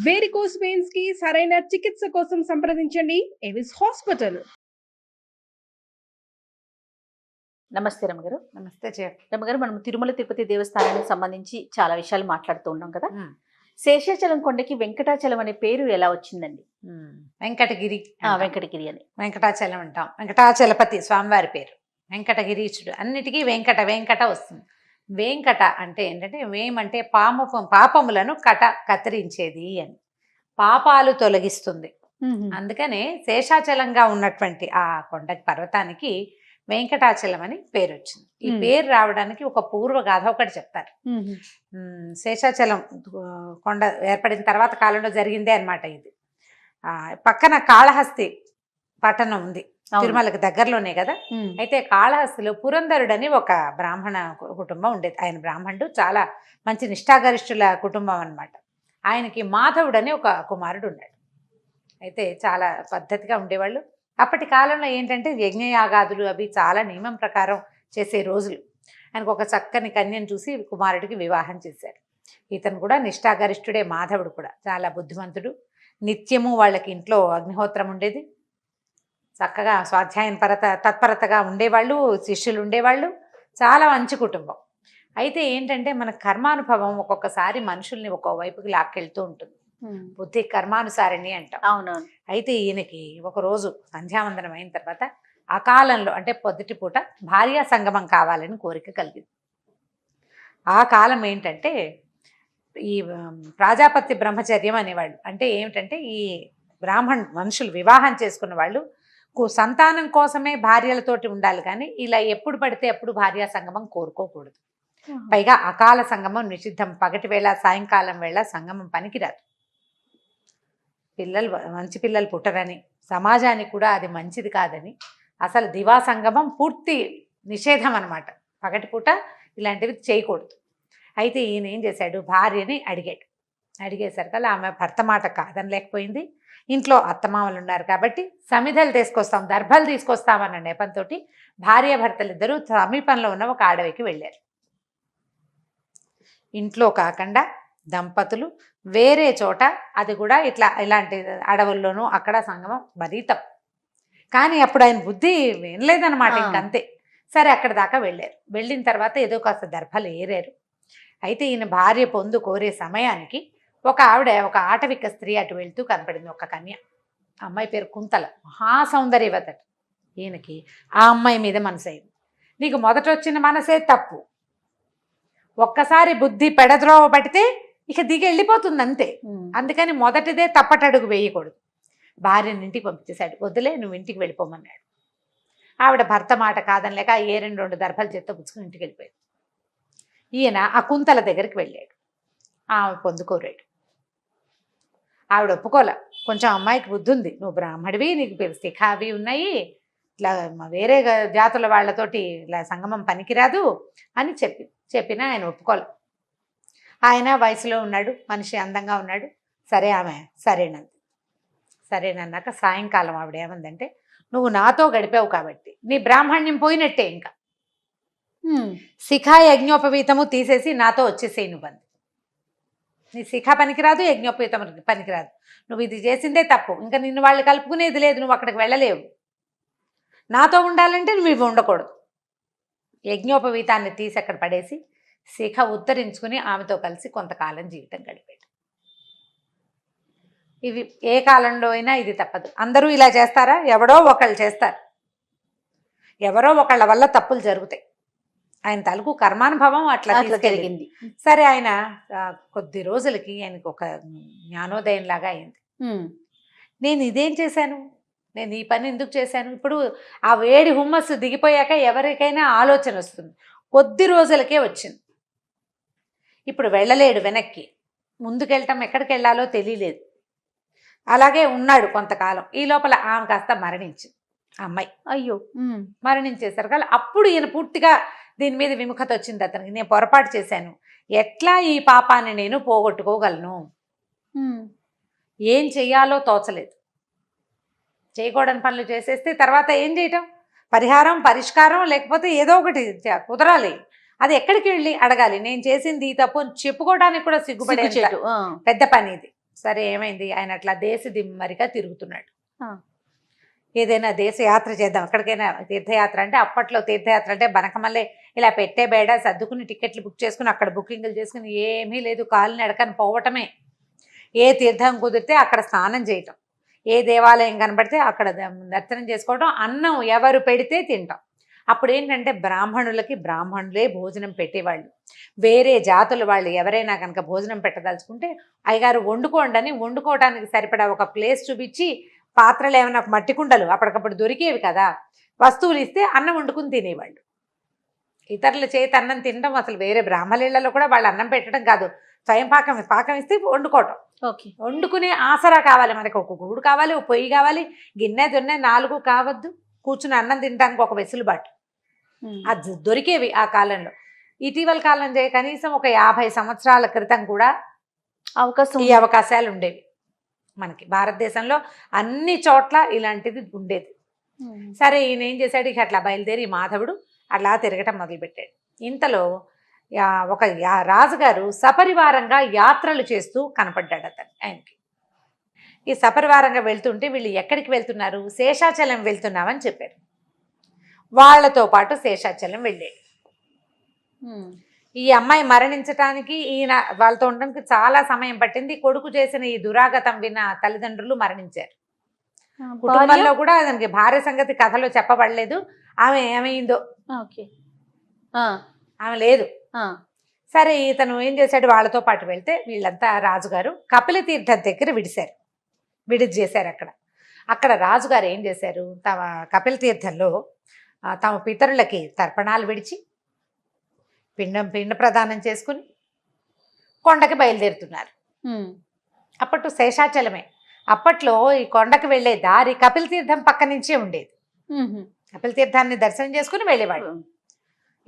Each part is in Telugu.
వేరికోస్ వెయిన్స్ కి సరైన చికిత్స కోసం సంప్రదించండి ఎవిస్ హాస్పిటల్. నమస్తే రమ్మగారు. నమస్తే రమ్మగారు, మనం తిరుమల తిరుపతి దేవస్థానానికి సంబంధించి చాలా విషయాలు మాట్లాడుతూ ఉన్నాం కదా. శేషాచలం కొండకి వెంకటాచలం అనే పేరు ఎలా వచ్చిందండి? వెంకటగిరి, వెంకటగిరి అని వెంకటాచలం అంటాం. వెంకటాచలపతి స్వామివారి పేరు. వెంకటగిరీచుడు, అన్నిటికీ వెంకట వెంకట వస్తుంది. వెంకట అంటే ఏంటంటే, వేమంటే పాపములను కత్తిరించేది అని, పాపాలు తొలగిస్తుంది. అందుకనే శేషాచలంగా ఉన్నటువంటి ఆ కొండ పర్వతానికి వెంకటాచలం అని పేరు వచ్చింది. ఈ పేరు రావడానికి ఒక పూర్వగాథ ఒకటి చెప్తారు. శేషాచలం కొండ ఏర్పడిన తర్వాత కాలంలో జరిగిందే అనమాట ఇది. పక్కన కాళహస్తి పట్టణం ఉంది, తిరుమలకి దగ్గరలోనే కదా. అయితే కాళహస్తిలో పురంధరుడని ఒక బ్రాహ్మణ కుటుంబం ఉండేది. ఆయన బ్రాహ్మణుడు, చాలా మంచి నిష్ఠాగరిష్ఠుల కుటుంబం అనమాట. ఆయనకి మాధవుడని ఒక కుమారుడు ఉన్నాడు. అయితే చాలా పద్ధతిగా ఉండేవాళ్ళు. అప్పటి కాలంలో ఏంటంటే యజ్ఞయాగాదులు అవి చాలా నియమం ప్రకారం చేసే రోజులు. ఆయనకు ఒక చక్కని కన్యను చూసి కుమారుడికి వివాహం చేశారు. ఇతను కూడా నిష్ఠాగరిష్ఠుడే, మాధవుడు కూడా చాలా బుద్ధిమంతుడు. నిత్యము వాళ్ళకి ఇంట్లో అగ్నిహోత్రం ఉండేది. చక్కగా స్వాధ్యాయం తత్పరతగా ఉండేవాళ్ళు, శిష్యులు ఉండేవాళ్ళు. చాలా మంచి కుటుంబం. అయితే ఏంటంటే మన కర్మానుభవం ఒక్కొక్కసారి మనుషుల్ని ఒక్కో వైపుకి లాక్కెళ్తూ ఉంటుంది. బుద్ధి కర్మానుసారిణి అంటాం. అవునవును. అయితే ఈయనకి ఒకరోజు సంధ్యావందనం అయిన తర్వాత అకాలంలో, అంటే పొద్దుటి పూట భార్యా సంగమం కావాలని కోరిక కలిగింది. ఆ కాలం ఏంటంటే ఈ ప్రాజాపత్య బ్రహ్మచర్యం అనేవాళ్ళు. అంటే ఏమిటంటే ఈ మనుషులు వివాహం చేసుకున్న వాళ్ళు సంతానం కోసమే భార్యలతోటి ఉండాలి, కానీ ఇలా ఎప్పుడు పడితే అప్పుడు భార్యా సంగమం కోరుకోకూడదు. పైగా అకాల సంగమం నిషిద్ధం. పగటి వేళ, సాయంకాలం వేళ సంగమం పనికిరాదు. మంచి పిల్లలు పుట్టరని, సమాజానికి కూడా అది మంచిది కాదని, అసలు దివా సంగమం పూర్తి నిషేధం అనమాట. పగటిపూట ఇలాంటివి చేయకూడదు. అయితే ఈయన ఏం చేశాడు, భార్యని అడిగేసరికల్లా ఆమె భర్త మాట కాదనలేకపోయింది. ఇంట్లో అత్తమామలు ఉన్నారు కాబట్టి సమిధలు తీసుకొస్తాం, దర్భలు తీసుకొస్తామన్న నెపంతో భార్యాభర్తలిద్దరూ సమీపంలో ఉన్న ఒక అడవికి వెళ్ళారు. ఇంట్లో కాకుండా దంపతులు వేరే చోట, అది కూడా ఇలాంటి అడవుల్లోనూ అక్కడ సంగమం మరీ తప్పు. కానీ అప్పుడు ఆయన బుద్ధి వినలేదన్నమాట, ఇంకంతే. సరే అక్కడ దాకా వెళ్ళారు. వెళ్ళిన తర్వాత ఏదో కాస్త దర్భలు ఏరారు. అయితే ఈయన భార్య పొందు కోరే సమయానికి ఒక ఆవిడ, ఒక ఆటవిక స్త్రీ అటు వెళ్తూ కనపడింది, ఒక కన్య. అమ్మాయి పేరు కుంతల, మహాసౌందర్యవతట. ఈయనకి ఆ అమ్మాయి మీద మనసు అయింది. నీకు మొదట వచ్చిన మనసే తప్పు, ఒక్కసారి బుద్ధి పెడద్రోవ పడితే ఇక దిగి వెళ్ళిపోతుంది అంతే. అందుకని మొదటిదే తప్పటడుగు వేయకూడదు. భార్యని ఇంటికి పంపించేశాడు. వద్దులే, నువ్వు ఇంటికి వెళ్ళిపోమన్నాడు. ఆవిడ భర్త మాట కాదనిలేక ఏ రెండు దర్భల చేత్తో పుచ్చుకుని ఇంటికి వెళ్ళిపోయాడు. ఈయన ఆ కుంతల దగ్గరికి వెళ్ళాడు. ఆమె పొందుకోరాడు. ఆవిడ ఒప్పుకోలే. కొంచెం అమ్మాయికి బుద్ధి ఉంది, నువ్వు బ్రాహ్మడివి, నీకు శిఖ అవి ఉన్నాయి, ఇట్లా వేరే జాతుల వాళ్ళతోటి ఇలా సంగమం పనికిరాదు అని చెప్పినా ఆయన ఒప్పుకోలే. ఆయన వయసులో ఉన్నాడు, మనిషి అందంగా ఉన్నాడు. సరే, ఆమె సరేనన్నాక సాయంకాలం ఆవిడ ఏమందంటే, నువ్వు నాతో గడిపావు కాబట్టి నీ బ్రాహ్మణ్యం పోయినట్టే, ఇంకా శిఖా యజ్ఞోపవీతము తీసేసి నాతో వచ్చేసేయి నువ్వు అంది. నీ శిఖ పనికిరాదు, యజ్ఞోపవీతం పనికిరాదు, నువ్వు ఇది చేసిందే తప్పు, ఇంకా నిన్ను వాళ్ళు కలుపుకునేది లేదు, నువ్వు అక్కడికి వెళ్ళలేవు. నాతో ఉండాలంటే నువ్వు ఇవి ఉండకూడదు. యజ్ఞోపవీతాన్ని తీసి అక్కడ పడేసి శిఖ ఉత్తరించుకుని ఆమెతో కలిసి కొంతకాలం జీవితం గడిపాడు. ఇవి ఏ కాలంలో అయినా ఇది తప్పదు. అందరూ ఇలా చేస్తారా? ఎవడో ఒకళ్ళు చేస్తారు, ఎవరో ఒకళ్ళ వల్ల తప్పులు జరుగుతాయి. ఆయన తలకు కర్మానుభవం అట్లా జరిగింది. సరే, ఆయన కొద్ది రోజులకి ఆయనకు ఒక జ్ఞానోదయం లాగా అయింది. నేను ఇదేం చేశాను, నేను ఈ పని ఎందుకు చేశాను? ఇప్పుడు ఆ వేడి హుమ్మస్సు దిగిపోయాక ఎవరికైనా ఆలోచన వస్తుంది. కొద్ది రోజులకే వచ్చింది. ఇప్పుడు వెళ్ళలేడు వెనక్కి, ముందుకెళ్ళటం ఎక్కడికి వెళ్ళాలో తెలియలేదు. అలాగే ఉన్నాడు కొంతకాలం. ఈ లోపల ఆమె కాస్త మరణించింది, అమ్మాయి. అయ్యో, మరణించేసరికి అప్పుడు ఈయన పూర్తిగా దీని మీద విముఖత వచ్చింది అతనికి. నేను పొరపాటు చేశాను, ఎట్లా ఈ పాపాన్ని నేను పోగొట్టుకోగలను? ఏం చెయ్యాలో తోచలేదు. చేయకూడని పనులు చేసేస్తే తర్వాత ఏం చేయటం? పరిహారం, పరిష్కారం, లేకపోతే ఏదో ఒకటి కుదరాలి. అది ఎక్కడికి వెళ్ళి అడగాలి? నేను చేసింది ఈ తప్పు చెప్పుకోవడానికి కూడా సిగ్గుపడే పెద్ద పని ఇది. సరే ఏమైంది, ఆయన అట్లా దేశ దిమ్మరిగా తిరుగుతున్నాడు. ఆ. ఏదైనా దేశయాత్ర చేద్దాం, ఎక్కడికైనా తీర్థయాత్ర అంటే, అప్పట్లో తీర్థయాత్ర అంటే బనకమల్లే ఇలా పెట్టే బేడ సర్దుకుని టికెట్లు బుక్ చేసుకుని అక్కడ బుకింగ్లు చేసుకుని ఏమీ లేదు, కాలు నడకని పోవటమే. ఏ తీర్థం కుదిరితే అక్కడ స్నానం చేయటం, ఏ దేవాలయం కనబడితే అక్కడ దర్శనం చేసుకోవటం, అన్నం ఎవరు పెడితే తింటాం. అప్పుడు ఏంటంటే బ్రాహ్మణులకి బ్రాహ్మణులే భోజనం పెట్టేవాళ్ళు. వేరే జాతుల వాళ్ళు ఎవరైనా కనుక భోజనం పెట్టదలుచుకుంటే అయ్యగారు వండుకోండి అని వండుకోవడానికి సరిపడా ఒక ప్లేస్ చూపించి, పాత్రలు ఏమైనా మట్టి కుండలు అప్పటికప్పుడు దొరికేవి కదా, వస్తువులు ఇస్తే అన్నం వండుకుని తినేవాళ్ళు. ఇతరుల చేతి అన్నం తినడం అసలు వేరే బ్రాహ్మణులలో కూడా వాళ్ళు అన్నం పెట్టడం కాదు, స్వయం పాకం ఇస్తే వండుకోవటం. ఓకే. వండుకునే ఆసరా కావాలి మనకు, ఒక గూడు కావాలి, ఒక పొయ్యి కావాలి, గిన్నె దొన్నె 4 కావద్దు, కూర్చుని అన్నం తినడానికి ఒక వెసులుబాటు అది దొరికేవి ఆ కాలంలో. ఇటీవల కాలం కనీసం ఒక 50 సంవత్సరాల క్రితం కూడా ఈ అవకాశాలు ఉండేవి మనకి. భారతదేశంలో అన్ని చోట్ల ఇలాంటిది ఉండేది. సరే ఈయన ఏం చేశాడు, ఇక అట్లా బయలుదేరి మాధవుడు అట్లా తిరగటం మొదలుపెట్టాడు. ఇంతలో ఒక రాజుగారు సపరివారంగా యాత్రలు చేస్తూ కనపడ్డాడు ఆయనకి. ఈ సపరివారంగా వెళ్తుంటే వీళ్ళు ఎక్కడికి వెళ్తున్నారు, శేషాచలం వెళ్తున్నామని చెప్పారు. వాళ్లతో పాటు శేషాచలం వెళ్ళాడు. ఈ అమ్మాయి మరణించటానికి ఈయన వాళ్ళతో ఉండడానికి చాలా సమయం పట్టింది. కొడుకు చేసిన ఈ దురాగతం విన్న తల్లిదండ్రులు మరణించారు. కుటుంబంలో కూడా దానికి భార్య సంగతి కథలో చెప్పబడలేదు. ఆమె ఏమైందో ఆమె లేదు. సరే ఇతను ఏం చేశాడు, వాళ్ళతో పాటు వెళ్తే వీళ్ళంతా రాజుగారు కపిల తీర్థం దగ్గర విడిది చేశారు. అక్కడ రాజుగారు ఏం చేశారు, తమ కపిల తీర్థంలో తమ పితరులకి తర్పణాలు విడిచి పిండ ప్రదానం చేసుకుని కొండకి బయలుదేరుతున్నారు. అప్పట్లో శేషాచలమే. అప్పట్లో ఈ కొండకి వెళ్ళే దారి కపిల తీర్థం పక్క నుంచే ఉండేది. కపిల తీర్థాన్ని దర్శనం చేసుకుని వెళ్ళేవాడు.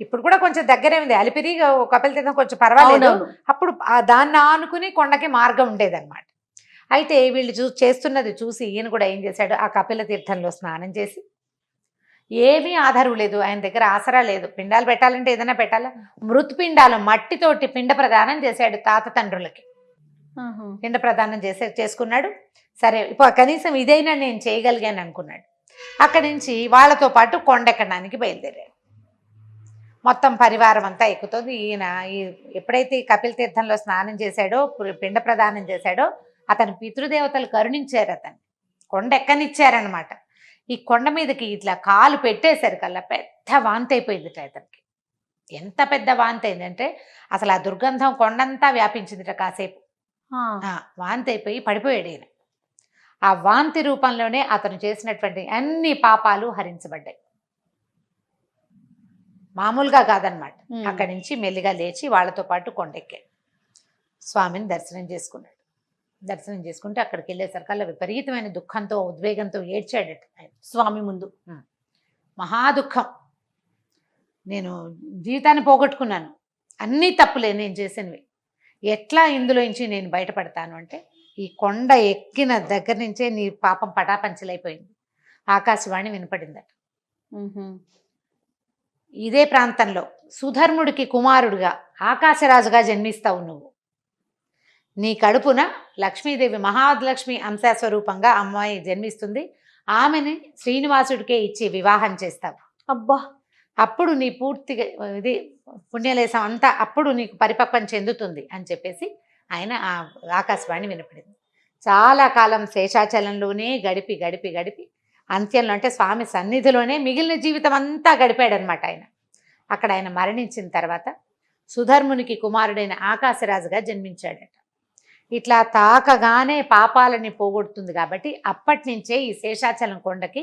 ఇప్పుడు కూడా కొంచెం దగ్గరే ఉంది, అలిపిరి కపిల తీర్థం కొంచెం పర్వాలేదు. అప్పుడు దాన్ని ఆనుకుని కొండకి మార్గం ఉండేదన్నమాట. అయితే వీళ్ళు చేస్తున్నది చూసి ఈయన కూడా ఏం చేశాడు, ఆ కపిల తీర్థంలో స్నానం చేసి, ఏమీ ఆధారం లేదు ఆయన దగ్గర, ఆసరా లేదు, పిండాలు పెట్టాలంటే ఏదైనా పెట్టాలా, మృత్పిండాలు మట్టితోటి పిండ ప్రదానం చేశాడు తాత తండ్రులకి. పిండ ప్రదానం చేసుకున్నాడు. సరే ఇప్పుడు కనీసం ఇదైనా నేను చేయగలిగాను అనుకున్నాడు. అక్కడి నుంచి వాళ్ళతో పాటు కొండెక్కడానికి బయలుదేరాడు. మొత్తం పరివారం అంతా ఎక్కుతుంది. ఈయన ఎప్పుడైతే కపిల తీర్థంలో స్నానం చేశాడో, పిండ ప్రదానం చేశాడో, అతని పితృదేవతలు కరుణించారు, అతన్ని కొండ ఎక్కనిచ్చారనమాట. ఈ కొండ మీదకి ఇట్లా కాలు పెట్టేశారు కల్లా పెద్ద వాంతి అయిపోయింది అతనికి. ఎంత పెద్ద వాంతి అయిందంటే అసలు ఆ దుర్గంధం కొండంతా వ్యాపించిందిట. కాసేపు వాంతి అయిపోయి పడిపోయాడు ఈయన. ఆ వాంతి రూపంలోనే అతను చేసినటువంటి అన్ని పాపాలు హరించబడ్డాయి. మామూలుగా కాదనమాట. అక్కడి నుంచి మెల్లిగా లేచి వాళ్ళతో పాటు కొండెక్కాడు. స్వామిని దర్శనం చేసుకున్నాడు. దర్శనం చేసుకుంటే అక్కడికి వెళ్ళేసరికల్లా విపరీతమైన దుఃఖంతో ఉద్వేగంతో ఏడ్చాడట ఆయన స్వామి ముందు. మహా దుఃఖం, నేను జీవితాన్ని పోగొట్టుకున్నాను, అన్నీ తప్పులే నేను చేసినవి, ఎట్లా ఇందులోంచి నేను బయటపడతాను అంటే, ఈ కొండ ఎక్కిన దగ్గర నుంచే నీ పాపం పటాపంచలైపోయింది. ఆకాశవాణి వినపడిందట. ఇదే ప్రాంతంలో సుధర్ముడికి కుమారుడుగా ఆకాశరాజుగా జన్మిస్తావు నువ్వు. నీ కడుపున లక్ష్మీదేవి మహాలక్ష్మి అంశస్వరూపంగా అమ్మాయి జన్మిస్తుంది. ఆమెని శ్రీనివాసుడికే ఇచ్చి వివాహం చేస్తావు. అబ్బా, అప్పుడు నీ పూర్తిగా ఇది పుణ్యలేశం అంతా అప్పుడు నీకు పరిపక్వం చెందుతుంది అని చెప్పేసి ఆయన ఆ ఆకాశవాణి వినపడింది. చాలా కాలం శేషాచలంలోనే గడిపి గడిపి గడిపి అంత్యంలో అంటే స్వామి సన్నిధిలోనే మిగిలిన జీవితం అంతా గడిపాడనమాట ఆయన. అక్కడ ఆయన మరణించిన తర్వాత సుధర్మునికి కుమారుడైన ఆకాశరాజుగా జన్మించాడట. ఇట్లా తాకగానే పాపాలని పోగొడుతుంది కాబట్టి అప్పటి నుంచే ఈ శేషాచలం కొండకి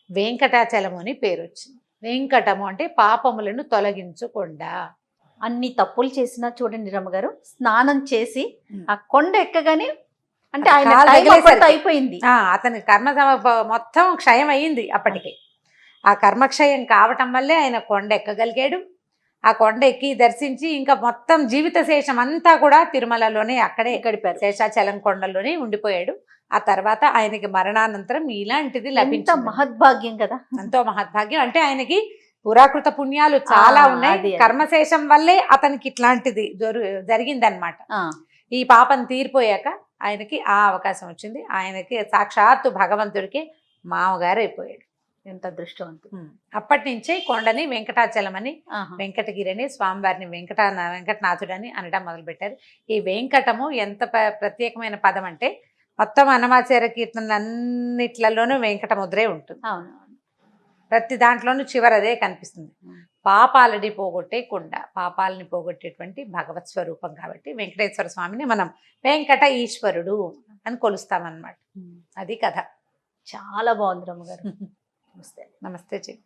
వెంకటాచలం అని పేరు వచ్చింది. వెంకటము అంటే పాపములను తొలగించు కొండ. అన్ని తప్పులు చేసినా చూడండి రమ్మగారు, స్నానం చేసి ఆ కొండ ఎక్కగానే అంటే ఆయన అయిపోయింది. అతని కర్మ మొత్తం క్షయం అయ్యింది అప్పటికి. ఆ కర్మక్షయం కావటం వల్లే ఆయన కొండ ఎక్కగలిగాడు. ఆ కొండ ఎక్కి దర్శించి ఇంకా మొత్తం జీవిత శేషం అంతా కూడా తిరుమలలోనే అక్కడే గడిపారు. శేషాచలం కొండలోనే ఉండిపోయాడు. ఆ తర్వాత ఆయనకి మరణానంతరం ఇలాంటిది లభించింది. మహద్భాగ్యం కదా, ఎంతో మహద్భాగ్యం. అంటే ఆయనకి పురాకృత పుణ్యాలు చాలా ఉన్నాయి. కర్మశేషం వల్లే అతనికి ఇట్లాంటిది జరిగిందనమాట. ఈ పాపం తీరిపోయాక ఆయనకి ఆ అవకాశం వచ్చింది. ఆయనకి సాక్షాత్తు భగవంతుడికి మామగారు అయిపోయాడు. ఎంత అదృష్టవంతుడు. అప్పటి నుంచే కొండని వెంకటాచలం అని, ఆహా. వెంకటగిరి అని, స్వామివారిని వెంకటనాథుడు అని అనడం మొదలుపెట్టారు. ఈ వెంకటము ఎంత ప్రత్యేకమైన పదం అంటే మొత్తం అన్నమాచార్య కీర్తనలు అన్నిట్లలోనూ వెంకట ముద్రే ఉంటుంది. అవును. ప్రతి దాంట్లోనూ చివరి అదే కనిపిస్తుంది. పాపాలని పోగొట్టే కొండ, పాపాలని పోగొట్టేటువంటి భగవత్ స్వరూపం కాబట్టి వెంకటేశ్వర స్వామిని మనం వెంకట ఈశ్వరుడు అని కొలుస్తామన్నమాట. అది కథ. చాలా బాగుంది రమ్మగారు. నమస్తే. నమస్తే చెయ్యి.